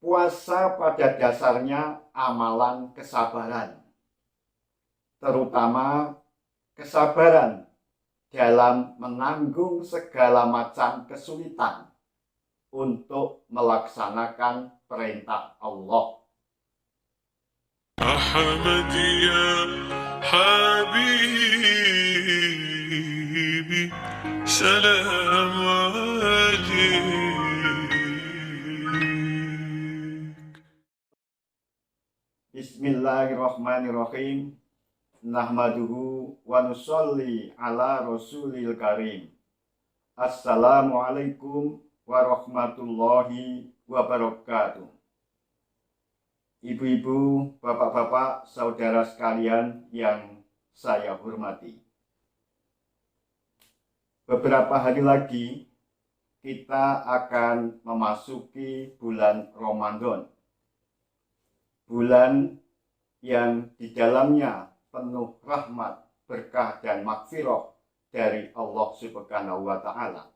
Puasa pada dasarnya amalan kesabaran, terutama kesabaran dalam menanggung segala macam kesulitan untuk melaksanakan perintah Allah. أحمد يا حبيبي سلام عليك. Bismillahirrahmanirrahim. Nahmaduhu wa nusolli ala rasulil karim. Assalamualaikum warahmatullahi wabarakatuh. Ibu-ibu, bapak-bapak, saudara sekalian yang saya hormati. Beberapa hari lagi kita akan memasuki bulan Ramadan. Bulan yang di dalamnya penuh rahmat, berkah, dan maghfirah dari Allah Subhanahu wa Ta'ala.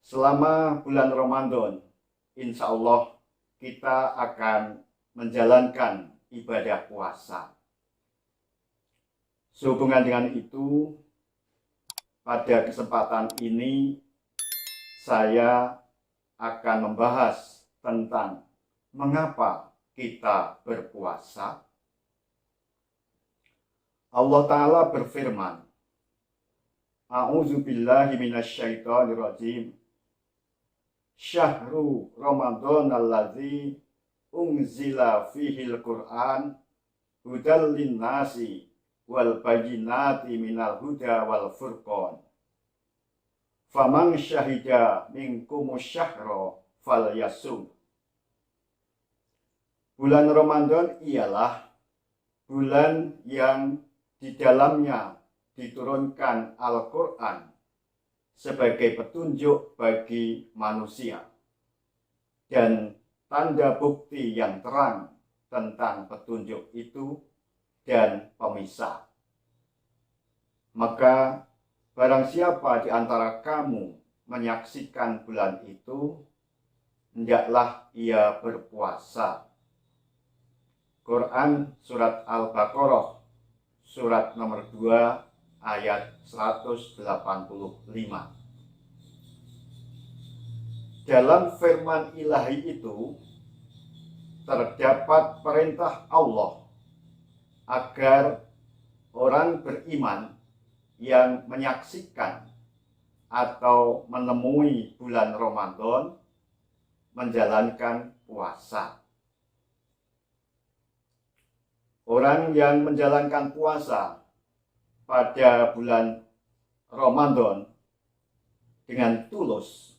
Selama bulan Ramadan, insya Allah kita akan menjalankan ibadah puasa. Sehubungan dengan itu, pada kesempatan ini saya akan membahas tentang mengapa kita berpuasa. Allah Ta'ala berfirman, A'udzubillahi minasyaitonirrajim. Syahru Ramadan alladzi unzila fihil Qur'an hudal linnasi wal bayyinati minal huda wal furqan. Faman syahida minkumus syahra falyasum. Bulan Ramadan ialah bulan yang di dalamnya diturunkan Al-Quran sebagai petunjuk bagi manusia dan tanda bukti yang terang tentang petunjuk itu dan pemisah. Maka barang siapa di antara kamu menyaksikan bulan itu, hendaklah ia berpuasa. Quran surat Al-Baqarah surat nomor 2 ayat 185. Dalam firman ilahi itu terdapat perintah Allah agar orang beriman yang menyaksikan atau menemui bulan Ramadan menjalankan puasa. Orang yang menjalankan puasa pada bulan Ramadan dengan tulus,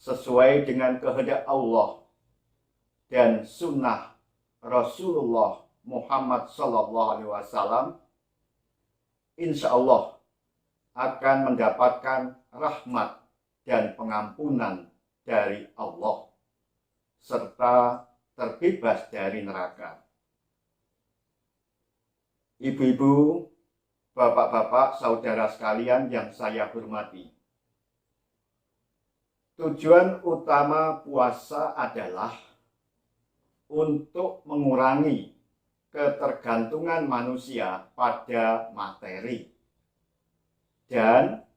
sesuai dengan kehendak Allah dan sunnah Rasulullah Muhammad SAW, insya Allah akan mendapatkan rahmat dan pengampunan dari Allah, serta terbebas dari neraka. Ibu-ibu, bapak-bapak, saudara sekalian yang saya hormati. Tujuan utama puasa adalah untuk mengurangi ketergantungan manusia pada materi dan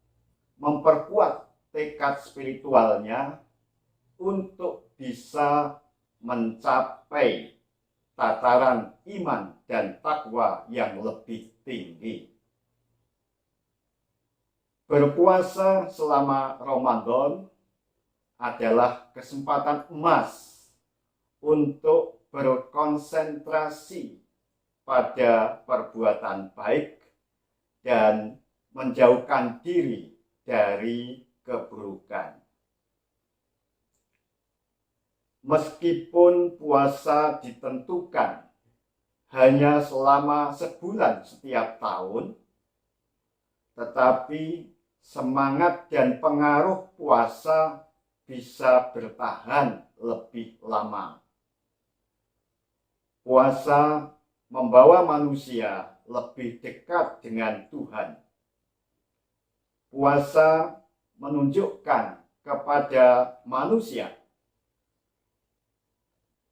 memperkuat tekad spiritualnya untuk bisa mencapai tataran iman dan takwa yang lebih tinggi. Berpuasa selama Ramadan adalah kesempatan emas untuk berkonsentrasi pada perbuatan baik dan menjauhkan diri dari keburukan. Meskipun puasa ditentukan hanya selama sebulan setiap tahun, tetapi semangat dan pengaruh puasa bisa bertahan lebih lama. Puasa membawa manusia lebih dekat dengan Tuhan. Puasa menunjukkan kepada manusia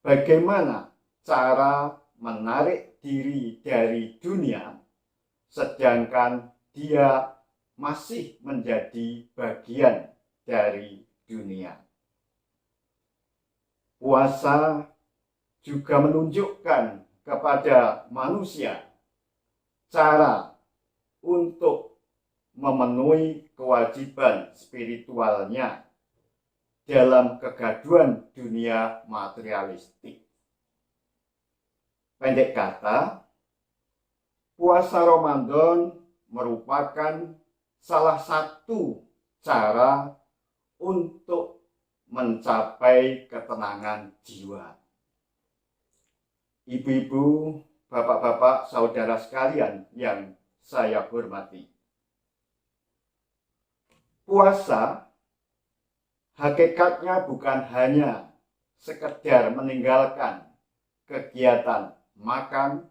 bagaimana cara menarik diri dari dunia sedangkan dia masih menjadi bagian dari dunia. Puasa juga menunjukkan kepada manusia cara untuk memenuhi kewajiban spiritualnya dalam kegaduhan dunia materialistik. Pendek kata, puasa Ramadan merupakan salah satu cara untuk mencapai ketenangan jiwa. Ibu-ibu, bapak-bapak, saudara sekalian yang saya hormati. Puasa hakikatnya bukan hanya sekedar meninggalkan kegiatan makan,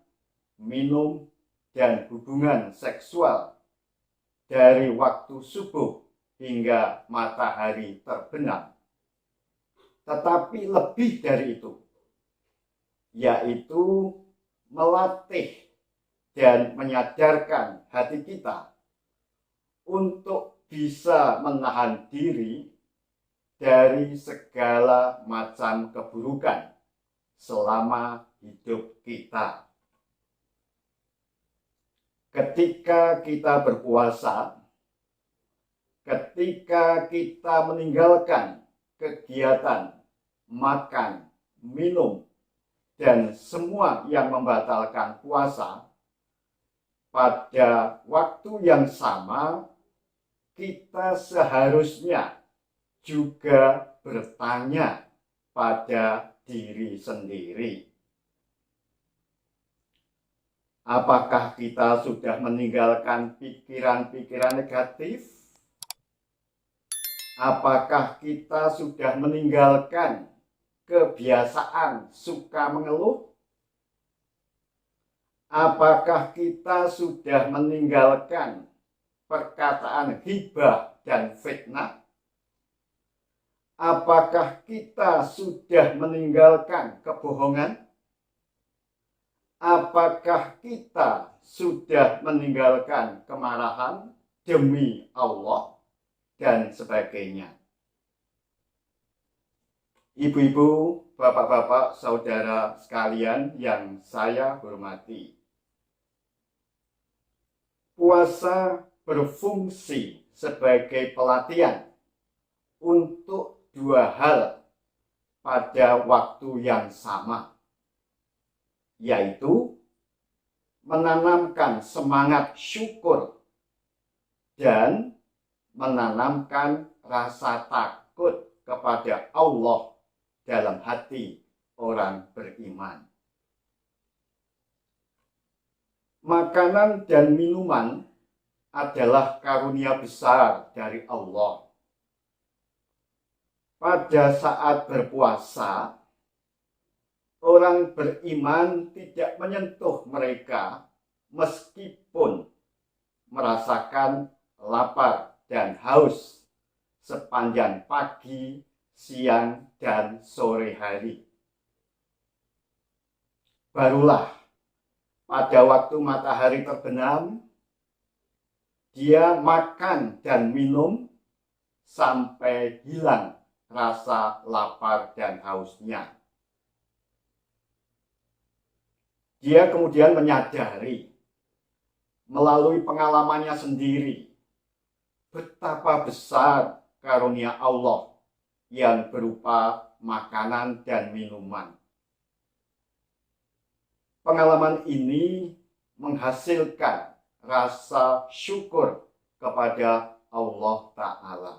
minum, dan hubungan seksual dari waktu subuh hingga matahari terbenam. Tetapi lebih dari itu, yaitu melatih dan menyadarkan hati kita untuk bisa menahan diri dari segala macam keburukan selama hidup kita. Ketika kita berpuasa, ketika kita meninggalkan kegiatan makan, minum, dan semua yang membatalkan puasa, pada waktu yang sama kita seharusnya juga bertanya pada diri sendiri. Apakah kita sudah meninggalkan pikiran-pikiran negatif? Apakah kita sudah meninggalkan kebiasaan suka mengeluh? Apakah kita sudah meninggalkan perkataan ghibah dan fitnah? Apakah kita sudah meninggalkan kebohongan? Apakah kita sudah meninggalkan kemarahan demi Allah dan sebagainya? Ibu-ibu, bapak-bapak, saudara sekalian yang saya hormati. Puasa berfungsi sebagai pelatihan untuk dua hal pada waktu yang sama, yaitu menanamkan semangat syukur dan menanamkan rasa takut kepada Allah dalam hati orang beriman. Makanan dan minuman adalah karunia besar dari Allah. Pada saat berpuasa, orang beriman tidak menyentuh mereka meskipun merasakan lapar dan haus sepanjang pagi, siang, dan sore hari. Barulah pada waktu matahari terbenam, dia makan dan minum sampai hilang rasa lapar dan hausnya. Dia kemudian menyadari melalui pengalamannya sendiri betapa besar karunia Allah yang berupa makanan dan minuman. Pengalaman ini menghasilkan rasa syukur kepada Allah Ta'ala.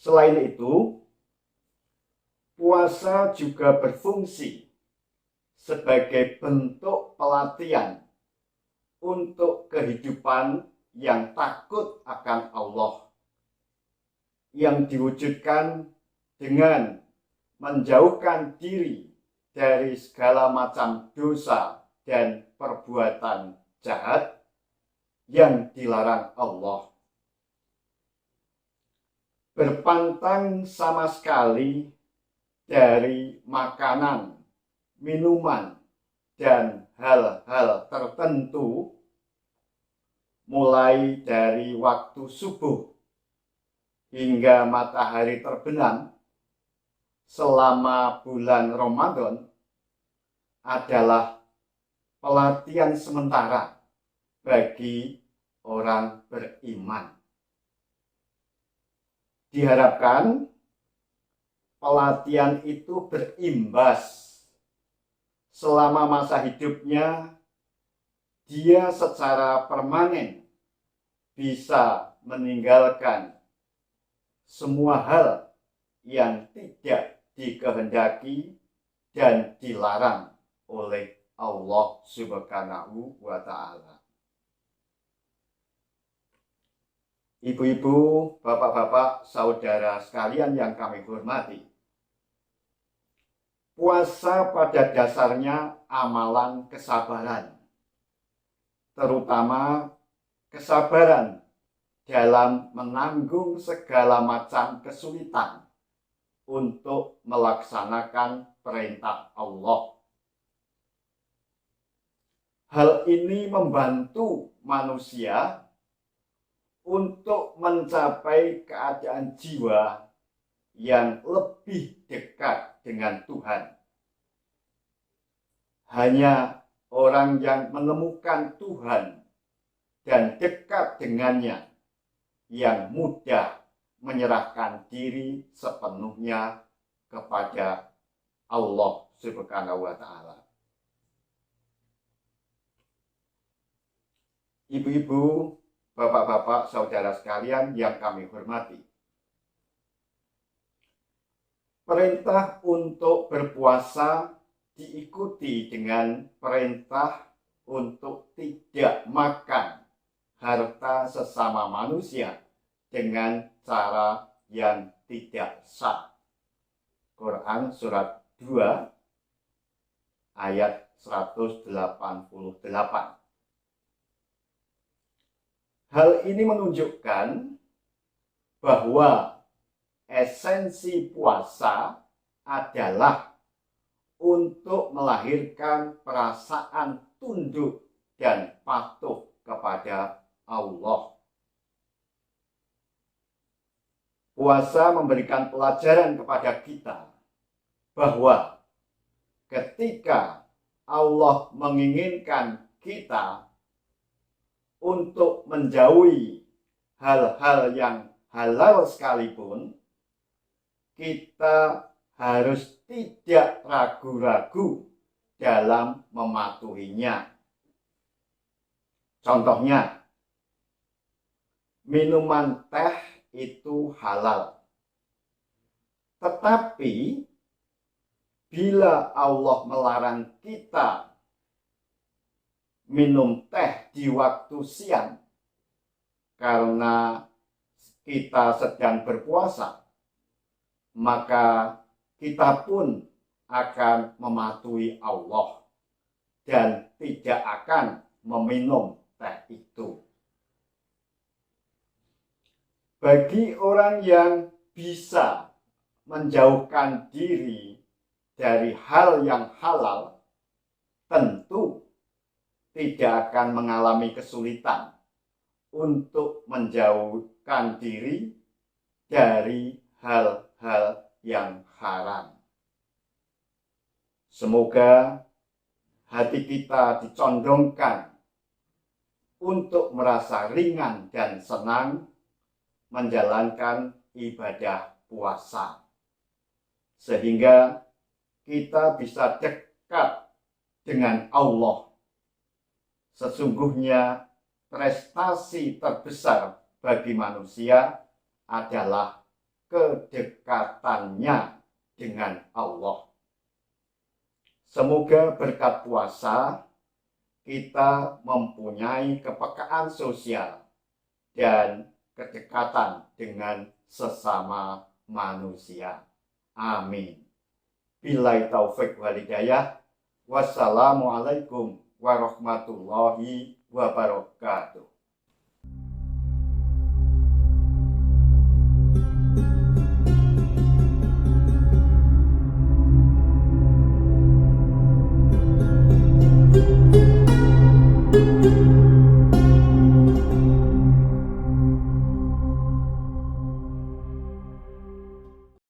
Selain itu, puasa juga berfungsi sebagai bentuk pelatihan untuk kehidupan yang takut akan Allah, yang diwujudkan dengan menjauhkan diri dari segala macam dosa dan perbuatan jahat yang dilarang Allah. Berpantang sama sekali dari makanan, minuman, dan hal-hal tertentu mulai dari waktu subuh hingga matahari terbenam selama bulan Ramadan adalah pelatihan sementara bagi orang beriman. Diharapkan pelatihan itu berimbas selama masa hidupnya, dia secara permanen bisa meninggalkan semua hal yang tidak dikehendaki dan dilarang oleh Allah Subhanahu wa Ta'ala. Ibu-ibu, bapak-bapak, saudara sekalian yang kami hormati, puasa pada dasarnya amalan kesabaran, terutama kesabaran dalam menanggung segala macam kesulitan untuk melaksanakan perintah Allah. Hal ini membantu manusia untuk mencapai keadaan jiwa yang lebih dekat dengan Tuhan. Hanya orang yang menemukan Tuhan dan dekat dengannya yang mudah menyerahkan diri sepenuhnya kepada Allah Subhanahu wa Ta'ala. Ibu-ibu, bapak-bapak, saudara sekalian yang kami hormati, perintah untuk berpuasa diikuti dengan perintah untuk tidak makan harta sesama manusia dengan cara yang tidak sah. Quran surat 2 ayat 188. Hal ini menunjukkan bahwa esensi puasa adalah untuk melahirkan perasaan tunduk dan patuh kepada Allah. Puasa memberikan pelajaran kepada kita bahwa ketika Allah menginginkan kita untuk menjauhi hal-hal yang halal sekalipun, kita harus tidak ragu-ragu dalam mematuhinya. Contohnya, minuman teh itu halal. Tetapi bila Allah melarang kita minum teh di waktu siang karena kita sedang berpuasa, maka kita pun akan mematuhi Allah dan tidak akan meminum teh itu. Bagi orang yang bisa menjauhkan diri dari hal yang halal, tentu tidak akan mengalami kesulitan untuk menjauhkan diri dari hal-hal yang haram. Semoga hati kita dicondongkan untuk merasa ringan dan senang menjalankan ibadah puasa, sehingga kita bisa dekat dengan Allah. Sesungguhnya prestasi terbesar bagi manusia adalah kedekatannya dengan Allah. Semoga berkat puasa kita mempunyai kepekaan sosial dan kedekatan dengan sesama manusia. Amin. Billahi taufik wal hidayah. Wassalamualaikum warahmatullahi wabarakatuh.